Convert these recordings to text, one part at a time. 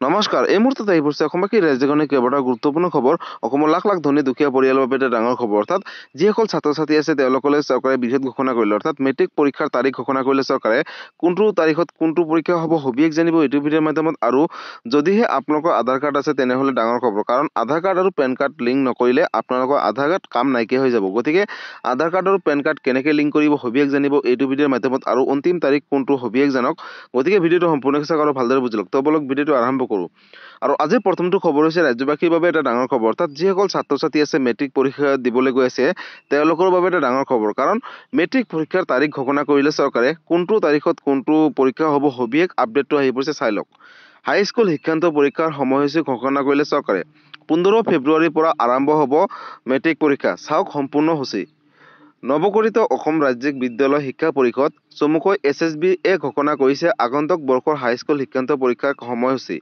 নমস্কাৰ এই মুহূৰ্তত আহি পৰিছে অসমবাসী ৰাজ্যখনে কেইবাটাও গুৰুত্বপূৰ্ণ খবৰ অসমৰ লাখ লাখ ধনী দুখীয়া পৰিয়ালৰ বাবে এটা ডাঙৰ খবৰ অৰ্থাৎ যিসকল ছাত্ৰ ছাত্ৰী আছে তেওঁলোকলৈ চৰকাৰে বিশেষ ঘোষণা কৰিলে অৰ্থাৎ মেট্ৰিক পৰীক্ষাৰ তাৰিখ ঘোষণা কৰিলে চৰকাৰে কোনটো তাৰিখত কোনটো পৰীক্ষা হ'ব সবিশেষ জানিব এইটো ভিডিঅ'ৰ মাধ্যমত আৰু যদিহে আপোনালোকৰ আধাৰ কাৰ্ড আছে তেনেহ'লে ডাঙৰ খবৰ কাৰণ আধাৰ কাৰ্ড আৰু পেন কাৰ্ড লিংক নকৰিলে আপোনালোকৰ আধাৰ কাৰ্ড কাম নাইকিয়া হৈ যাব গতিকে আধাৰ কাৰ্ড আৰু পেন কাৰ্ড কেনেকৈ লিংক কৰিব সবিশেষ জানিব এইটো ভিডিঅ'ৰ মাধ্যমত আৰু অন্তিম তাৰিখ কোনটো সবিশেষ জানক গতিকে ভিডিঅ'টো সম্পূৰ্ণকৈ চাওক আৰু ভালদৰে বুজি লওক তো বলক ভিডিঅ'টো আৰম্ভ কৰোঁ আৰু আজিৰ প্ৰথমটো খবৰ হৈছে ৰাজ্যবাসীৰ বাবে এটা ডাঙৰ খবৰ অৰ্থাৎ যিসকল ছাত্ৰ ছাত্ৰী আছে মেট্ৰিক পৰীক্ষা দিবলৈ গৈ আছে তেওঁলোকৰ বাবে এটা ডাঙৰ খবৰ কাৰণ মেট্ৰিক পৰীক্ষাৰ তাৰিখ ঘোষণা কৰিলে চৰকাৰে কোনটো তাৰিখত কোনটো পৰীক্ষা হ'ব সবিশেষ আপডেটটো আহি পৰিছে চাই লওক হাইস্কুল শিক্ষান্ত পৰীক্ষাৰ সময়সূচী ঘোষণা কৰিলে চৰকাৰে 15 ফেব্ৰুৱাৰীৰ পৰা আৰম্ভ হ'ব মেট্ৰিক পৰীক্ষা চাওক সম্পূৰ্ণ সূচী নৱগঠিত অসম ৰাজ্যিক বিদ্যালয় শিক্ষা পৰিষদ চমুকৈ SSB ঘোষণা কৰিছে আগন্তুক বৰ্ষৰ হাইস্কুল শিক্ষান্ত পৰীক্ষাৰ সময়সূচী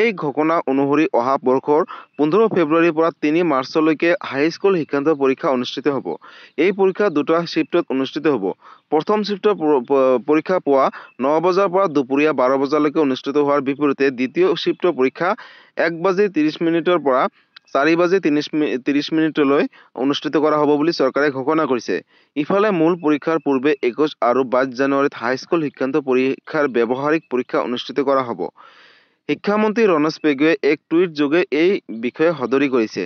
এই ঘোষণা অনুসৰি অহা বৰ্ষৰ 15 ফেব্ৰুৱাৰীৰ পৰা 3 মাৰ্চলৈকে হাইস্কুল শিক্ষান্ত পৰীক্ষা অনুষ্ঠিত হ'ব এই পৰীক্ষা দুটা শিফ্টত অনুষ্ঠিত হ'ব প্ৰথম শিফ্টৰ পৰীক্ষা পুৱা 9 বজাৰ পৰা দুপৰীয়া 12 বজালৈকে অনুষ্ঠিত হোৱাৰ বিপৰীতে দ্বিতীয় শিফ্টৰ পৰীক্ষা 1:30 পৰা 4:30 অনুষ্ঠিত কৰা হ'ব বুলি চৰকাৰে ঘোষণা কৰিছে ইফালে মূল পৰীক্ষাৰ পূৰ্বে 21 আৰু 22 জানুৱাৰীত হাইস্কুল শিক্ষান্ত পৰীক্ষাৰ ব্যৱহাৰিক পৰীক্ষা অনুষ্ঠিত কৰা হ'ব শিক্ষামন্ত্ৰী ৰমেশ পেগুৱে এক টুইট যোগে এই বিষয়ে সদৰি কৰিছে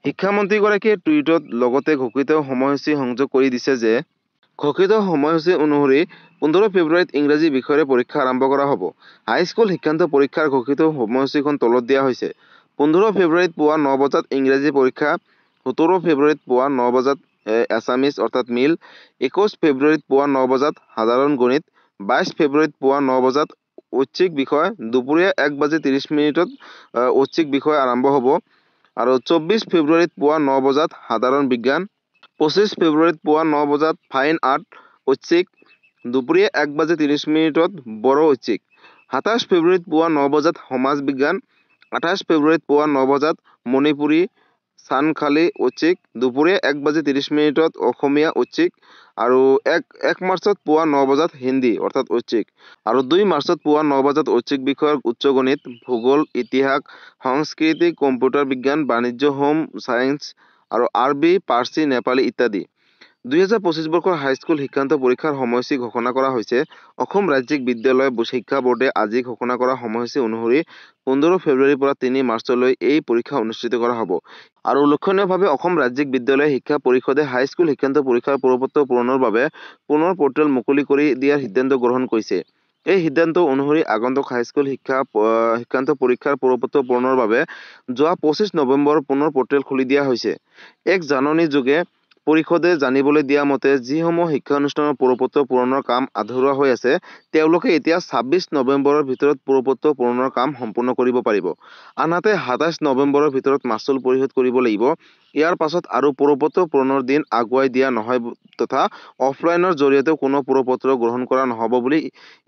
শিক্ষামন্ত্ৰীগৰাকীয়ে টুইটত লগতে ঘোষিত সময়সূচী সংযোগ কৰি দিছে যে ঘোষিত সময়সূচী অনুসৰি 15 ফেব্ৰুৱাৰীত ইংৰাজী বিষয়েৰে পৰীক্ষা আৰম্ভ কৰা হ'ব হাইস্কুল শিক্ষান্ত পৰীক্ষাৰ ঘোষিত সময়সূচীখন তলত দিয়া হৈছে 15 ফেব্ৰুৱাৰীত পুৱা 9 বজাত ইংৰাজী পৰীক্ষা 17 ফেব্ৰুৱাৰীত পুৱা 9 বজাত এছামিজ অৰ্থাৎ মিল 21 ফেব্ৰুৱাৰীত পুৱা 9 বজাত সাধাৰণ গণিত 22 ফেব্ৰুৱাৰীত পুৱা 9 বজাত ঐচ্ছিক বিষয় দুপৰীয়া 1:30 ঐচ্ছিক বিষয় আৰম্ভ হ'ব আৰু 24 ফেব্ৰুৱাৰীত পুৱা 9 বজাত সাধাৰণ বিজ্ঞান 25 ফেব্ৰুৱাৰীত পুৱা 9 বজাত ফাইন আৰ্ট ঐচ্ছিক দুপৰীয়া 1:30 বড়ো ঐচ্ছিক 27 ফেব্ৰুৱাৰীত পুৱা 9 বজাত সমাজ বিজ্ঞান 28 ফেব্ৰুৱাৰীত পুৱা 9 বজাত মণিপুৰী চানখালী ঐচ্ছিক দুপৰীয়া 1:30 অসমীয়া ঐচ্ছিক আৰু 1 মাৰ্চত পুৱা 9 বজাত হিন্দী অৰ্থাৎ ঐচ্ছিক আৰু 2 মাৰ্চত পুৱা 9 বজাত ঐচ্ছিক বিষয়ৰ উচ্চ গণিত ভূগোল ইতিহাস সংস্কৃতি কম্পিউটাৰ বিজ্ঞান বাণিজ্য হোম সায়েন্স আৰু আৰবী পাৰ্চী নেপালী ইত্যাদি 2025 বৰ্ষৰ হাইস্কুল শিক্ষান্ত পৰীক্ষাৰ সময়সূচী ঘোষণা কৰা হৈছে অসম ৰাজ্যিক বিদ্যালয় শিক্ষা বোৰ্ডে আজি ঘোষণা কৰা সময়সূচী অনুসৰি 15 ফেব্ৰুৱাৰীৰ পৰা 3 মাৰ্চলৈ এই পৰীক্ষা অনুষ্ঠিত কৰা হ'ব আৰু লক্ষণীয়ভাৱে অসম ৰাজ্যিক বিদ্যালয় শিক্ষা পৰিষদে হাইস্কুল শিক্ষান্ত পৰীক্ষাৰ প্ৰপত্ৰ পূৰণৰ বাবে পুনৰ পৰ্টেল মুকলি কৰি দিয়াৰ সিদ্ধান্ত গ্ৰহণ কৰিছে এই সিদ্ধান্ত অনুসৰি আগন্তুক হাইস্কুল শিক্ষান্ত পৰীক্ষাৰ প্ৰপত্ৰ পূৰণৰ বাবে যোৱা 25 নৱেম্বৰ পুনৰ পৰ্টেল খুলি দিয়া হৈছে এক জাননী যোগে পৰিষদে জানিবলৈ দিয়া মতে যিসমূহ শিক্ষানুষ্ঠানৰ প্ৰপত্ৰ পূৰণৰ কাম আধৰুৱা হৈ আছে তেওঁলোকে এতিয়া 26 নৱেম্বৰৰ ভিতৰত প্ৰপত্ৰ পূৰণৰ কাম সম্পূৰ্ণ কৰিব পাৰিব আনহাতে 27 নৱেম্বৰৰ ভিতৰত মাচুল পৰিশোধ কৰিব লাগিব ইয়াৰ পাছত আৰু প্ৰপত্ৰ পূৰণৰ দিন আগুৱাই দিয়া নহয় তথা অফলাইনৰ জৰিয়তে কোনো প্ৰপত্ৰ গ্ৰহণ কৰা নহ'ব বুলি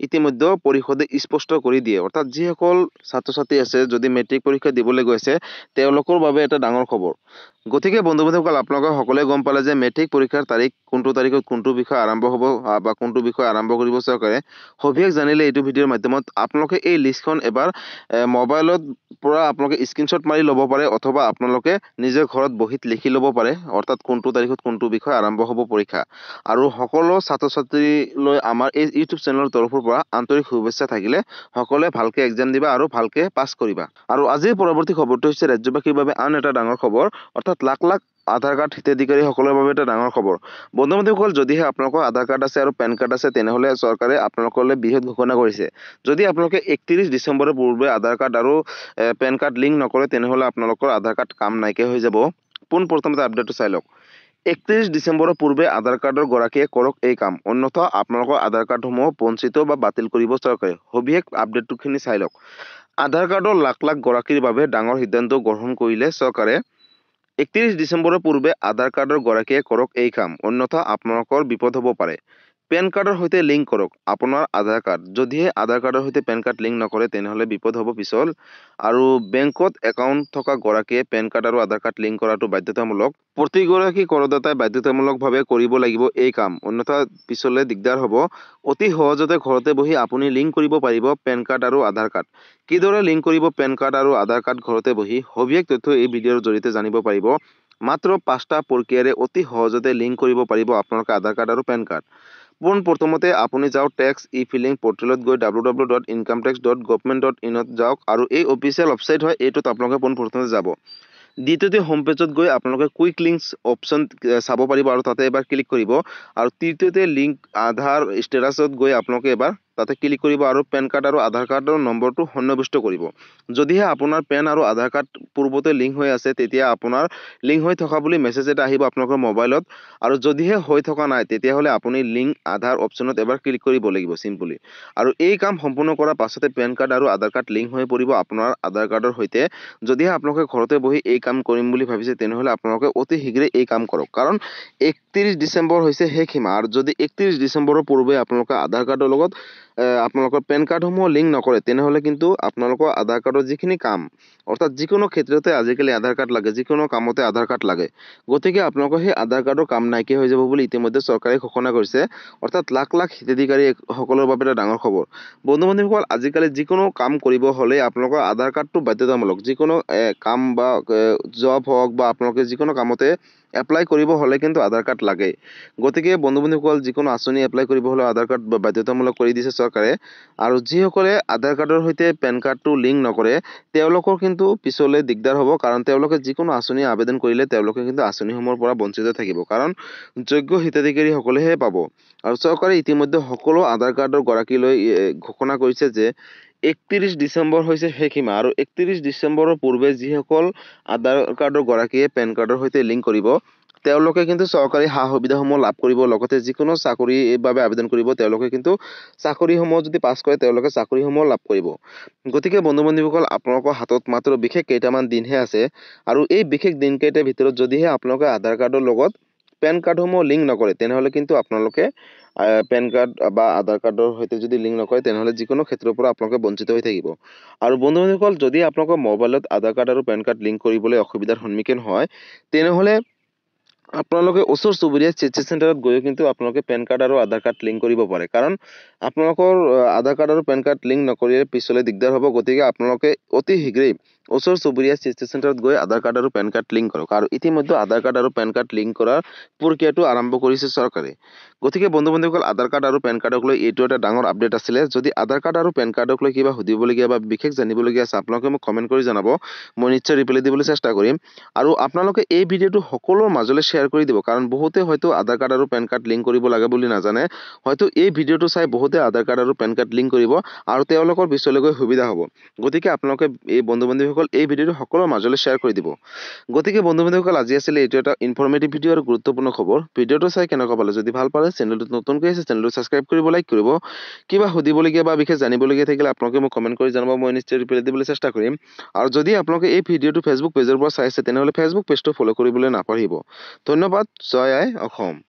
ইতিমধ্যে পৰিষদে স্পষ্ট কৰি দিয়ে অৰ্থাৎ যিসকল ছাত্ৰ ছাত্ৰী আছে যদি মেট্ৰিক পৰীক্ষা দিবলৈ গৈছে তেওঁলোকৰ বাবে এটা ডাঙৰ খবৰ গতিকে বন্ধু বান্ধৱসকল আপোনালোকে সকলোৱে গম পালে যে মেট্ৰিক পৰীক্ষাৰ তাৰিখ কোনটো তাৰিখত কোনটো বিষয় আৰম্ভ হ'ব বা কোনটো বিষয় আৰম্ভ কৰিব চৰকাৰে সবিশেষ জানিলে এইটো ভিডিঅ'ৰ মাধ্যমত আপোনালোকে এই লিষ্টখন এবাৰ মোবাইলত পৰা আপোনালোকে স্ক্ৰীনশ্বট মাৰি ল'ব পাৰে অথবা আপোনালোকে নিজৰ ঘৰত বহিত লিখি ল'ব পাৰে অৰ্থাৎ কোনটো তাৰিখত কোনটো বিষয় আৰম্ভ হ'ব পৰীক্ষা আৰু সকলো ছাত্ৰ ছাত্ৰীলৈ আমাৰ এই ইউটিউব চেনেলৰ তৰফৰ পৰা আন্তৰিক শুভেচ্ছা থাকিলে সকলোৱে ভালকৈ এক্সাম দিবা আৰু ভালকৈ পাছ কৰিবা আৰু আজিৰ পৰৱৰ্তী খবৰটো হৈছে ৰাজ্যবাসীৰ বাবে আন এটা ডাঙৰ খবৰ অৰ্থাৎ লাখ লাখ আধাৰ কাৰ্ড হিতাধিকাৰীসকলৰ বাবে এটা ডাঙৰ খবৰ বন্ধু বান্ধৱীসকল যদিহে আপোনালোকৰ আধাৰ কাৰ্ড আছে আৰু পেন কাৰ্ড আছে তেনেহ'লে চৰকাৰে আপোনালোকলৈ বৃহৎ ঘোষণা কৰিছে যদি আপোনালোকে 31 ডিচেম্বৰৰ পূৰ্বে আধাৰ কাৰ্ড আৰু পেন কাৰ্ড লিংক নকৰে তেনেহ'লে আপোনালোকৰ আধাৰ কাৰ্ড কাম নাইকিয়া হৈ যাব পোনপ্ৰথমতে আপডেটটো চাই লওক 31 ডিচেম্বৰৰ পূৰ্বে আধাৰ কাৰ্ডৰ গৰাকীয়ে কৰক এই কাম অন্যথা আপোনালোকৰ আধাৰ কাৰ্ডসমূহ বঞ্চিত বা বাতিল কৰিব চৰকাৰে সবিশেষ আপডেটটোখিনি চাই লওক আধাৰ কাৰ্ডৰ লাখ লাখ গৰাকীৰ বাবে ডাঙৰ সিদ্ধান্ত গ্ৰহণ কৰিলে চৰকাৰে 31 ডিচেম্বৰৰ পূৰ্বে আধাৰ কাৰ্ডৰ গৰাকীয়ে কৰক এই কাম অন্যথা আপোনালোকৰ বিপদ হ'ব পাৰে পেন কাৰ্ডৰ সৈতে লিংক কৰক আপোনাৰ আধাৰ কাৰ্ড। যদিহে আধাৰ কাৰ্ডৰ সৈতে পেন কাৰ্ড লিংক নকৰে তেনেহ'লে বিপদ হ'ব পিছল। আৰু বেংকত একাউণ্ট থকা গৰাকীয়ে পেন কাৰ্ড আৰু আধাৰ কাৰ্ড লিংক কৰাটো বাধ্যতামূলক। প্ৰতিগৰাকী কৰদাতাই বাধ্যতামূলকভাৱে কৰিব লাগিব এই কাম, অন্যথা পিছলৈ দিগদাৰ হ'ব। অতি সহজতে ঘৰতে বহি আপুনি লিংক কৰিব পাৰিব পেন কাৰ্ড আৰু আধাৰ কাৰ্ড। কিদৰে লিংক কৰিব পেন কাৰ্ড আৰু আধাৰ কাৰ্ড ঘৰতে বহি সবিশেষ তথ্য এই ভিডিঅ'ৰ জৰিয়তে জানিব পাৰিব। মাত্ৰ 5টা প্ৰক্ৰিয়াৰে অতি সহজতে লিংক কৰিব পাৰিব আপোনালোকে আধাৰ কাৰ্ড আৰু পেন কাৰ্ড। পোনপ্ৰথমতে আপুনি যাওক টেক্স ই ফিলিং পৰ্টেলত গৈ www.incometax.government.in ত যাওক আৰু এই অফিচিয়েল ৱেবছাইট হয়, এইটোত আপোনালোকে পোনপ্ৰথমতে যাব। দ্বিতীয়তে হোম পেজত গৈ আপোনালোকে কুইক লিংকছ অপশ্যন চাব পাৰিব আৰু তাতে এবাৰ ক্লিক কৰিব। আৰু তৃতীয়তে লিংক আধাৰ ষ্টেটাছত গৈ আপোনালোকে এবাৰ তাতে ক্লিক কৰিব আৰু পেন কাৰ্ড আৰু আধাৰ কাৰ্ডৰ নম্বৰটো সন্নিৱিষ্ট কৰিব। যদিহে আপোনাৰ পেন আৰু আধাৰ কাৰ্ড পূৰ্বতে লিংক হৈ আছে তেতিয়া আপোনাৰ লিংক হৈ থকা বুলি মেছেজ এটা আহিব আপোনালোকৰ মোবাইলত। আৰু যদিহে হৈ থকা নাই তেতিয়াহ'লে আপুনি লিংক আধাৰ অপশ্যনত এবাৰ ক্লিক কৰিব লাগিব চিম্পলি। আৰু এই কাম সম্পূৰ্ণ কৰাৰ পাছতে পেন কাৰ্ড আৰু আধাৰ কাৰ্ড লিংক হৈ পৰিব আপোনাৰ আধাৰ কাৰ্ডৰ সৈতে। যদিহে আপোনালোকে ঘৰতে বহি এই কাম কৰিম বুলি ভাবিছে তেনেহ'লে আপোনালোকে অতি শীঘ্ৰে এই কাম কৰক, কাৰণ 31 ডিচেম্বৰ হৈছে শেষ সীমা। আৰু যদি 31 ডিচেম্বৰৰ পূৰ্বে আপোনালোকে আধাৰ কাৰ্ডৰ লগত আপোনালোকৰ পেন কাৰ্ডসমূহ লিংক নকৰে তেনেহ'লে কিন্তু আপোনালোকৰ আধাৰ কাৰ্ডৰ যিখিনি কাম, অৰ্থাৎ যিকোনো ক্ষেত্ৰতে আজিকালি আধাৰ কাৰ্ড লাগে, যিকোনো কামতে আধাৰ কাৰ্ড লাগে, গতিকে আপোনালোকৰ সেই আধাৰ কাৰ্ডৰ কাম নাইকিয়া হৈ যাব বুলি ইতিমধ্যে চৰকাৰে ঘোষণা কৰিছে। অৰ্থাৎ লাখ লাখ হিতাধিকাৰী সকলৰ বাবে এটা ডাঙৰ খবৰ। বন্ধু বান্ধৱীসকল, আজিকালি যিকোনো কাম কৰিব হ'লে আপোনালোকৰ আধাৰ কাৰ্ডটো বাধ্যতামূলক। যিকোনো কাম বা জব হওক বা আপোনালোকে যিকোনো কামতে এপ্লাই কৰিব হ'লে কিন্তু আধাৰ কাৰ্ড লাগে। গতিকে বন্ধু বান্ধৱীসকল, যিকোনো আঁচনি এপ্লাই কৰিব হ'লে আধাৰ কাৰ্ড বাধ্যতামূলক কৰি দিছে চৰকাৰে। আৰু যিসকলে আধাৰ কাৰ্ডৰ সৈতে পেন কাৰ্ডটো লিংক নকৰে তেওঁলোকৰ কিন্তু পিছলৈ দিগদাৰ হ'ব, কাৰণ তেওঁলোকে যিকোনো আঁচনি আবেদন কৰিলে তেওঁলোকে কিন্তু আঁচনিসমূহৰ পৰা বঞ্চিত থাকিব, কাৰণ যোগ্য হিতাধিকাৰীসকলেহে পাব। আৰু চৰকাৰে ইতিমধ্যে সকলো আধাৰ কাৰ্ডৰ গৰাকীলৈ ঘোষণা কৰিছে যে 31 ডিচেম্বৰ হৈছে শেষ সীমা। আৰু 31 ডিচেম্বৰৰ পূৰ্বে যিসকল আধাৰ কাৰ্ডৰ গৰাকীয়ে পেন কাৰ্ডৰ সৈতে লিংক কৰিব তেওঁলোকে কিন্তু চৰকাৰী সা সুবিধাসমূহ লাভ কৰিব। লগতে যিকোনো চাকৰিৰ বাবে আবেদন কৰিব তেওঁলোকে কিন্তু চাকৰিসমূহ যদি পাছ কৰে তেওঁলোকে চাকৰিসমূহ লাভ কৰিব। গতিকে বন্ধু বান্ধৱীসকল, আপোনালোকৰ হাতত মাত্ৰ বিশেষ কেইটামান দিনহে আছে। আৰু এই বিশেষ দিনকেইটাৰ ভিতৰত যদিহে আপোনালোকে আধাৰ কাৰ্ডৰ লগত পেন কাৰ্ডসমূহ লিংক নকৰে তেনেহ'লে কিন্তু আপোনালোকে পেন কাৰ্ড বা আধাৰ কাৰ্ডৰ সৈতে যদি লিংক নকৰে তেনেহ'লে যিকোনো ক্ষেত্ৰৰ পৰা আপোনালোকে বঞ্চিত হৈ থাকিব। আৰু বন্ধু বান্ধৱীসকল, যদি আপোনালোকৰ মোবাইলত আধাৰ কাৰ্ড আৰু পেন কাৰ্ড লিংক কৰিবলৈ অসুবিধাৰ সন্মুখীন হয় তেনেহ'লে আপোনালোকে ওচৰ চুবুৰীয়া চিটি চেণ্টাৰত গৈ কিন্তু আপোনালোকে পেন কাৰ্ড আৰু আধাৰ কাৰ্ড লিংক কৰিব পাৰে, কাৰণ আপোনালোকৰ আধাৰ কাৰ্ড আৰু পেন কাৰ্ড লিংক নকৰিলে পিছলৈ দিগদাৰ হ'ব। গতিকে আপোনালোকে অতি শীঘ্ৰেই ওচৰ চুবুৰীয়া চিটি চেণ্টাৰত গৈ আধাৰ কাৰ্ড আৰু পেন কাৰ্ড লিংক কৰক। আৰু ইতিমধ্যে আধাৰ কাৰ্ড আৰু পেন কাৰ্ড লিংক কৰাৰ প্ৰক্ৰিয়াটো আৰম্ভ কৰিছে চৰকাৰে। গতিকে বন্ধু বান্ধৱীসকল, আধাৰ কাৰ্ড আৰু পেন কাৰ্ডক লৈ এইটো এটা ডাঙৰ আপডেট আছিলে। যদি আধাৰ কাৰ্ড আৰু পেন কাৰ্ডক লৈ কিবা সুধিবলগীয়া বা বিশেষ জানিবলগীয়া আছে আপোনালোকে মোক কমেণ্ট কৰি জনাব, মই নিশ্চয় ৰিপ্লাই দিবলৈ চেষ্টা কৰিম। আৰু আপোনালোকে এই ভিডিঅ'টো সকলোৰ মাজলৈ শ্বেয়াৰ কৰি দিব, কাৰণ বহুতে হয়তো আধাৰ কাৰ্ড আৰু পেন কাৰ্ড লিংক কৰিব লাগে বুলি নাজানে। হয়তো এই ভিডিঅ'টো চাই বহুতে আধাৰ কাৰ্ড আৰু পেন কাৰ্ড লিংক কৰিব আৰু তেওঁলোকৰ পিছলৈ গৈ সুবিধা হ'ব। গতিকে আপোনালোকে এই বন্ধু বান্ধৱীসকল এই ভিডিঅ'টো সকলোৰ মাজলৈ শ্বেয়াৰ কৰি দিব। গতিকে বন্ধু বান্ধৱীসকল, আজি আছিলে এইটো এটা ইনফৰ্মেটিভ ভিডিঅ' আৰু গুৰুত্বপূৰ্ণ খবৰ। ভিডিঅ'টো চাই কেনেকুৱা পালে? যদি ভাল পালে চেনেলটোত নতুনকৈ আছে চেনেলটো ছাবস্ক্ৰাইব কৰিব, লাইক কৰিব। কিবা সুধিবলগীয়া বা বিশেষ জানিবলগীয়া থাকিলে আপোনালোকে মোক কমেণ্ট কৰি জনাব, মই নিশ্চয় ৰিপ্লাই দিবলৈ চেষ্টা কৰিম। আৰু যদি আপোনালোকে এই ভিডিঅ'টো ফেচবুক পেজৰ পৰা চাইছে তেনেহ'লে ফেচবুক পেজটো ফ'ল' কৰিবলৈ নাপাহৰিব। ধন্যবাদ। জয় আই অসম।